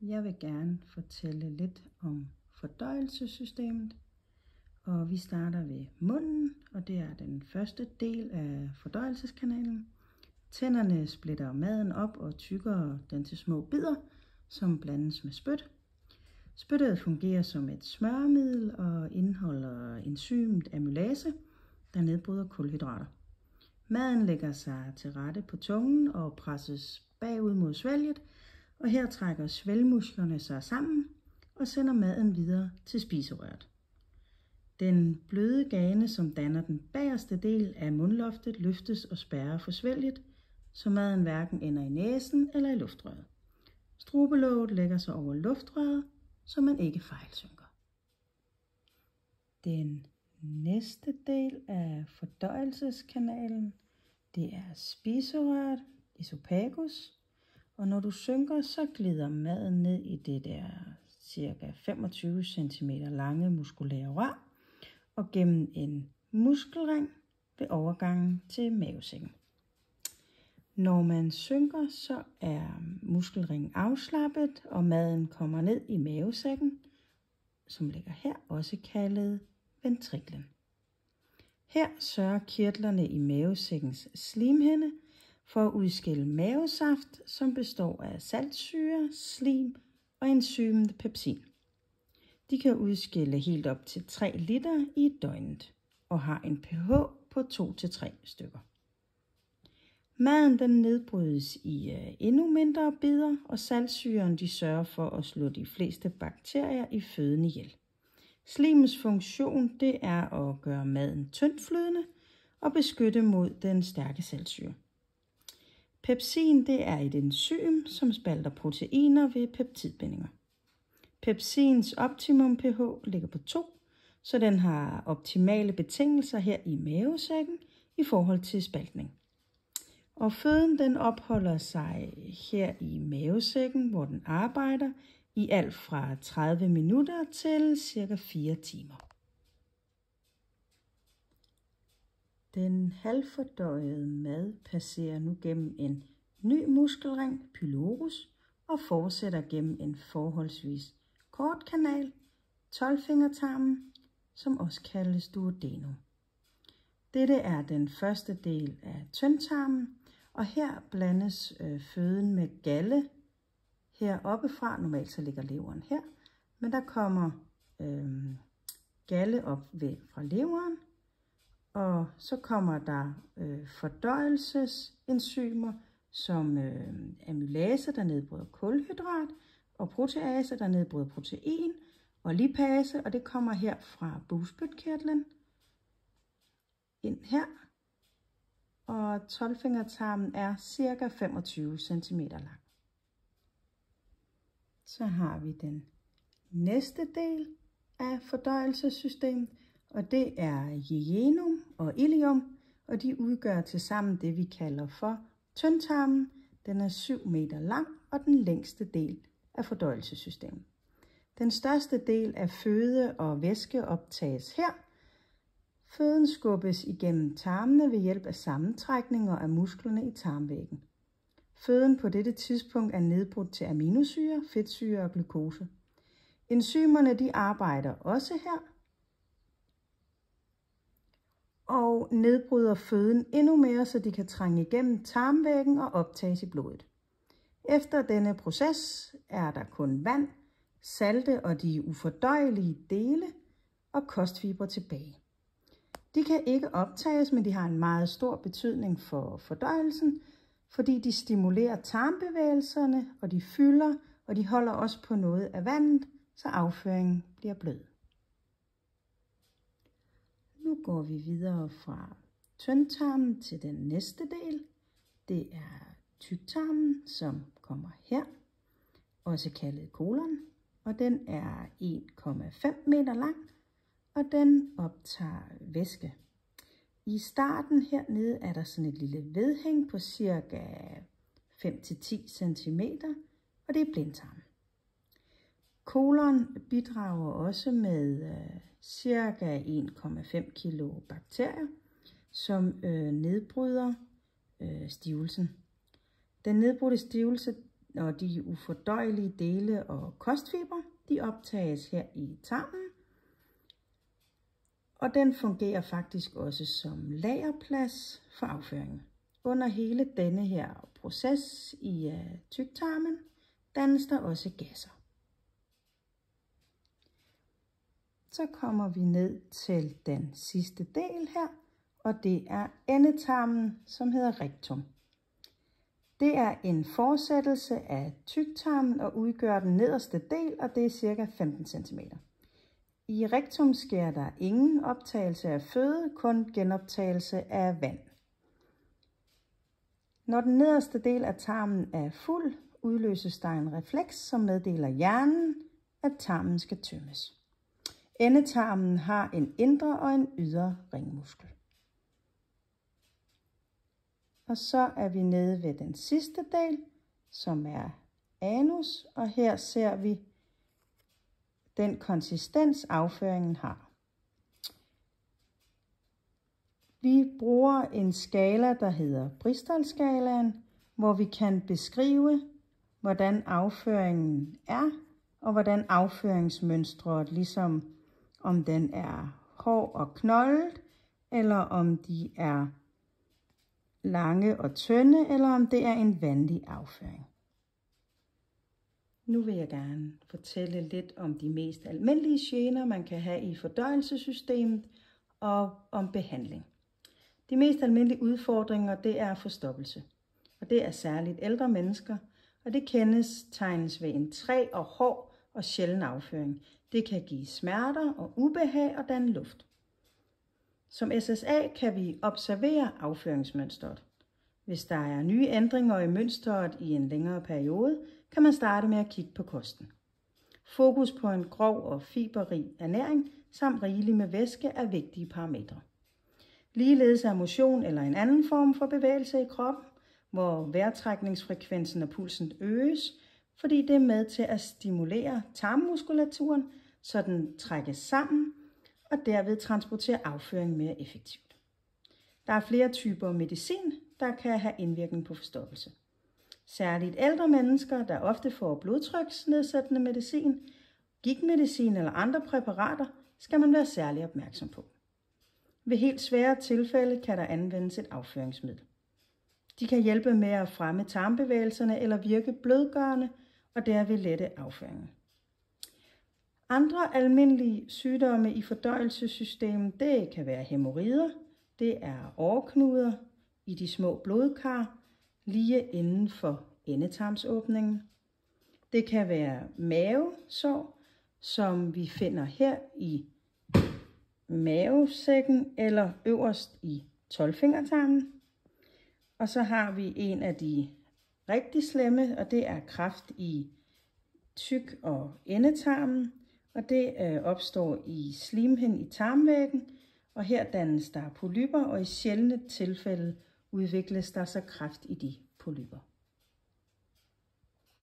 Jeg vil gerne fortælle lidt om fordøjelsessystemet, og vi starter ved munden, og det er den første del af fordøjelseskanalen. Tænderne splitter maden op og tykker den til små bidder, som blandes med spyt. Spyttet fungerer som et smøremiddel og indeholder enzymet amylase, der nedbryder kulhydrater. Maden lægger sig til rette på tungen og presses bagud mod svælget, og her trækker svælgmusklerne sig sammen og sender maden videre til spiserøret. Den bløde gane, som danner den bagerste del af mundloftet, løftes og spærrer for svælget, så maden hverken ender i næsen eller i luftrøret. Strubelåget lægger sig over luftrøret, så man ikke fejlsynker. Den næste del af fordøjelseskanalen, det er spiserøret, esophagus, og når du synker, så glider maden ned i det der cirka 25 cm lange muskulære rør og gennem en muskelring ved overgangen til mavesækken. Når man synker, så er muskelringen afslappet, og maden kommer ned i mavesækken, som ligger her, også kaldet ventriklen. Her sørger kirtlerne i mavesækkens slimhinde for at udskille mavesaft, som består af saltsyre, slim og enzymet pepsin. De kan udskille helt op til 3 liter i døgnet og har en pH på 2-3 stykker. Maden den nedbrydes i endnu mindre bidder, og saltsyren de sørger for at slå de fleste bakterier i føden ihjel. Slimets funktion det er at gøre maden tyndflydende og beskytte mod den stærke saltsyre. Pepsin det er et enzym, som spalter proteiner ved peptidbindinger. Pepsins optimum pH ligger på 2, så den har optimale betingelser her i mavesækken i forhold til spaltning. Og føden den opholder sig her i mavesækken, hvor den arbejder i alt fra 30 minutter til cirka 4 timer. Den halvfordøjede mad passerer nu gennem en ny muskelring, pylorus, og fortsætter gennem en forholdsvis kort kanal, 12-fingertarmen, som også kaldes duodenum. Dette er den første del af tyndtarmen, og her blandes føden med galle heroppe fra. Normalt så ligger leveren her, men der kommer galle op fra leveren, og så kommer der fordøjelsesenzymer som amylase, der nedbryder kulhydrat, og protease, der nedbryder protein, og lipase, og det kommer her fra bugspytkirtlen ind her. Og 12-fingertarmen er cirka 25 cm lang. Så har vi den næste del af fordøjelsessystemet, og det er jejunum og ileum, og de udgør tilsammen det, vi kalder for tyndtarmen. Den er 7 meter lang og den længste del af fordøjelsessystemet. Den største del af føde og væske optages her. Føden skubbes igennem tarmene ved hjælp af sammentrækninger af musklerne i tarmvæggen. Føden på dette tidspunkt er nedbrudt til aminosyre, fedtsyre og glukose. Enzymerne de arbejder også her og nedbryder føden endnu mere, så de kan trænge igennem tarmvæggen og optages i blodet. Efter denne proces er der kun vand, salte og de ufordøjelige dele og kostfibre tilbage. De kan ikke optages, men de har en meget stor betydning for fordøjelsen, fordi de stimulerer tarmbevægelserne, og de fylder, og de holder også på noget af vandet, så afføringen bliver blød. Nu går vi videre fra tyndtarmen til den næste del. Det er tyktarmen, som kommer her, også kaldet kolon, og den er 1,5 meter lang, og den optager væske. I starten hernede er der sådan et lille vedhæng på cirka 5-10 cm, og det er blindtarmen. Kolon bidrager også med cirka 1,5 kilo bakterier, som nedbryder stivelsen. Den nedbrudte stivelse og de ufordøjelige dele og kostfibre, de optages her i tarmen. Og den fungerer faktisk også som lagerplads for afføringen. Under hele denne her proces i tyktarmen dannes der også gasser. Så kommer vi ned til den sidste del her, og det er endetarmen, som hedder rektum. Det er en fortsættelse af tyktarmen og udgør den nederste del, og det er ca. 15 cm. I rektum sker der ingen optagelse af føde, kun genoptagelse af vand. Når den nederste del af tarmen er fuld, udløses der en refleks, som meddeler hjernen, at tarmen skal tømmes. Endetarmen har en indre og en ydre ringmuskel. Og så er vi nede ved den sidste del, som er anus, og her ser vi den konsistens afføringen har. Vi bruger en skala, der hedder Bristol-skalaen, hvor vi kan beskrive, hvordan afføringen er, og hvordan afføringsmønstret, ligesom om den er hård og knoldet, eller om de er lange og tynde, eller om det er en vandig afføring. Nu vil jeg gerne fortælle lidt om de mest almindelige gener, man kan have i fordøjelsessystemet, og om behandling. De mest almindelige udfordringer, det er forstoppelse. Og det er særligt ældre mennesker, og det tegnes ved en træg og hård og sjælden afføring. Det kan give smerter og ubehag og danne luft. Som SSA kan vi observere afføringsmønstret. Hvis der er nye ændringer i mønstret i en længere periode, kan man starte med at kigge på kosten. Fokus på en grov og fiberrig ernæring samt rigelig med væske er vigtige parametre. Ligeledes er motion eller en anden form for bevægelse i kroppen, hvor vejrtrækningsfrekvensen og pulsen øges, fordi det er med til at stimulere tarmmuskulaturen, så den trækkes sammen og derved transporterer afføring mere effektivt. Der er flere typer medicin, der kan have indvirkning på forstoppelse. Særligt ældre mennesker, der ofte får blodtryksnedsættende medicin, gigtmedicin eller andre præparater, skal man være særlig opmærksom på. Ved helt svære tilfælde kan der anvendes et afføringsmiddel. De kan hjælpe med at fremme tarmbevægelserne eller virke blødgørende og derved lette afføringen. Andre almindelige sygdomme i fordøjelsessystemet, det kan være hæmorider, det er åreknuder i de små blodkar lige inden for endetarmsåbningen. Det kan være mavesår, som vi finder her i mavesækken eller øverst i 12-fingertarmen. Og så har vi en af de rigtig slemme, og det er kræft i tyk- og endetarmen. Og det opstår i slimhinden i tarmvæggen, og her dannes der polypper, og i sjældne tilfælde udvikles der så kræft i de polypper.